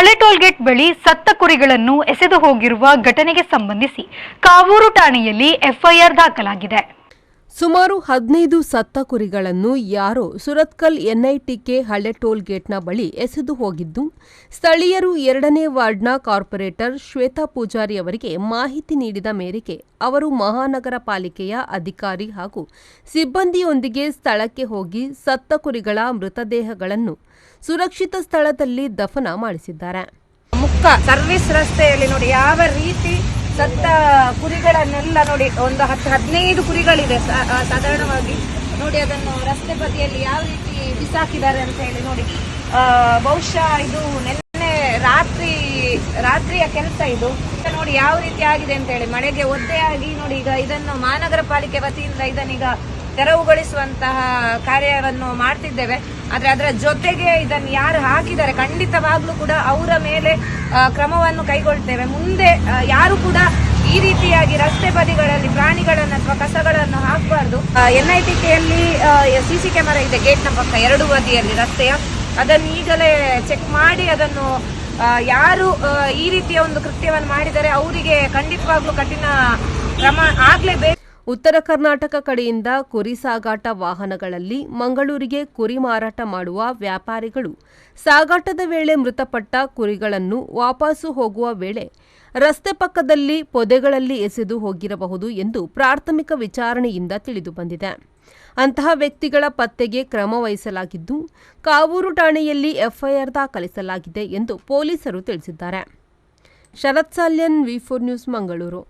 ಹಳೆ ಟೋಲ್ಗೇಟ್ ಬಳಿ ಸತ್ತ ಕುರಿಗಳನ್ನು ಎಸೆದು ಹೋಗಿರುವ ಘಟನೆಗೆ ಸಂಬಂಧಿಸಿ ಕಾವೂರು ಠಾಣೆಯಲ್ಲಿ ಎಫ್ಐಆರ್ ದಾಖಲಾಗಿದೆ. ಸುಮಾರು 15 ಸತ್ತ ಕುರಿಗಳನ್ನು ಯಾರೋ ಸುರತ್ಕಲ್ ಎನ್ಐಟಿಕೆ ಹಳೆ ಟೋಲ್ ಗೇಟ್ನ ಬಳಿ ಎಸೆದು ಹೋಗಿದ್ದು, ಸ್ಥಳೀಯರು 2ನೇ ವಾರ್ಡ್ನ ಕಾರ್ಪೊರೇಟರ್ ಶ್ವೇತಾ ಪೂಜಾರಿ ಅವರಿಗೆ ಮಾಹಿತಿ ನೀಡಿದ ಮೇರೆಗೆ ಅವರು ಮಹಾನಗರ ಪಾಲಿಕೆಯ ಅಧಿಕಾರಿ ಹಾಗೂ ಸಿಬ್ಬಂದಿಯೊಂದಿಗೆ ಸ್ಥಳಕ್ಕೆ ಹೋಗಿ ಸತ್ತ ಕುರಿಗಳ ಮೃತದೇಹಗಳನ್ನು ಸುರಕ್ಷಿತ ಸ್ಥಳದಲ್ಲಿ ದಫನ ಮಾಡಿಸಿದ್ದಾರೆ. ಮುಖ್ಯ ಸರ್ವಿಸ್ ರಸ್ತೆಯಲ್ಲಿ ನೋಡಿ ಯಾವ ರೀತಿ ಸತ್ತ ಕುರಿಗಳನ್ನೆಲ್ಲ ನೋಡಿ, ಒಂದು 10-15 ಕುರಿಗಳಿದೆ ಸಾಧಾರಣವಾಗಿ ನೋಡಿ. ಅದನ್ನು ರಸ್ತೆ ಬದಿಯಲ್ಲಿ ಯಾವ ರೀತಿ ಬಿಸಾಕಿದ್ದಾರೆ ಅಂತ ಹೇಳಿ ನೋಡಿ. ಬಹುಶಃ ಇದು ನಿನ್ನೆ ರಾತ್ರಿಯ ಕೆಲಸ ಇದು ನೋಡಿ ಯಾವ ರೀತಿ ಆಗಿದೆ ಅಂತ ಹೇಳಿ. ಮಳೆಗೆ ಒದ್ದೆಯಾಗಿ ನೋಡಿ, ಈಗ ಇದನ್ನು ಮಹಾನಗರ ಪಾಲಿಕೆ ವತಿಯಿಂದ ಇದನ್ನೀಗ ತೆರವುಗೊಳಿಸುವಂತಹ ಕಾರ್ಯವನ್ನು ಮಾಡ್ತಿದ್ದೇವೆ. ಆದ್ರೆ ಅದರ ಜೊತೆಗೆ ಇದನ್ನು ಯಾರು ಹಾಕಿದ್ದಾರೆ ಖಂಡಿತವಾಗ್ಲೂ ಕೂಡ ಅವರ ಮೇಲೆ ಕ್ರಮವನ್ನು ಕೈಗೊಳ್ತೇವೆ. ಮುಂದೆ ಯಾರು ಕೂಡ ಈ ರೀತಿಯಾಗಿ ರಸ್ತೆ ಬದಿಗಳಲ್ಲಿ ಪ್ರಾಣಿಗಳನ್ನು ಅಥವಾ ಕಸಗಳನ್ನು ಹಾಕಬಾರ್ದು. ಎನ್ಐಟಿಕೆಯಲ್ಲಿ ಸಿಸಿ ಕ್ಯಾಮೆರಾ ಇದೆ ಗೇಟ್ನ ಪಕ್ಕ 2 ಬದಿಯಲ್ಲಿ ರಸ್ತೆಯ. ಅದನ್ನು ಈಗಲೇ ಚೆಕ್ ಮಾಡಿ ಅದನ್ನು ಯಾರು ಈ ರೀತಿಯ ಒಂದು ಕೃತ್ಯವನ್ನು ಮಾಡಿದರೆ ಅವರಿಗೆ ಖಂಡಿತವಾಗ್ಲೂ ಕಠಿಣ ಕ್ರಮ ಆಗ್ಲೇಬೇಕು. ಉತ್ತರ ಕರ್ನಾಟಕ ಕಡೆಯಿಂದ ಕುರಿ ಸಾಗಾಟ ವಾಹನಗಳಲ್ಲಿ ಮಂಗಳೂರಿಗೆ ಕುರಿ ಮಾರಾಟ ಮಾಡುವ ವ್ಯಾಪಾರಿಗಳು ಸಾಗಾಟದ ವೇಳೆ ಮೃತಪಟ್ಟ ಕುರಿಗಳನ್ನು ವಾಪಸ್ಸು ಹೋಗುವ ವೇಳೆ ರಸ್ತೆ ಪಕ್ಕದಲ್ಲಿ ಪೊದೆಗಳಲ್ಲಿ ಎಸೆದು ಹೋಗಿರಬಹುದು ಎಂದು ಪ್ರಾಥಮಿಕ ವಿಚಾರಣೆಯಿಂದ ತಿಳಿದುಬಂದಿದೆ. ಅಂತಹ ವ್ಯಕ್ತಿಗಳ ಪತ್ತೆಗೆ ಕ್ರಮ ವಹಿಸಲಾಗಿದ್ದು, ಕಾವೂರು ಠಾಣೆಯಲ್ಲಿ ಎಫ್ಐಆರ್ ದಾಖಲಿಸಲಾಗಿದೆ ಎಂದು ಪೊಲೀಸರು ತಿಳಿಸಿದ್ದಾರೆ. ಶರತ್ ಸಾಲ್ಯನ್, ವಿ4 ನ್ಯೂಸ್, ಮಂಗಳೂರು.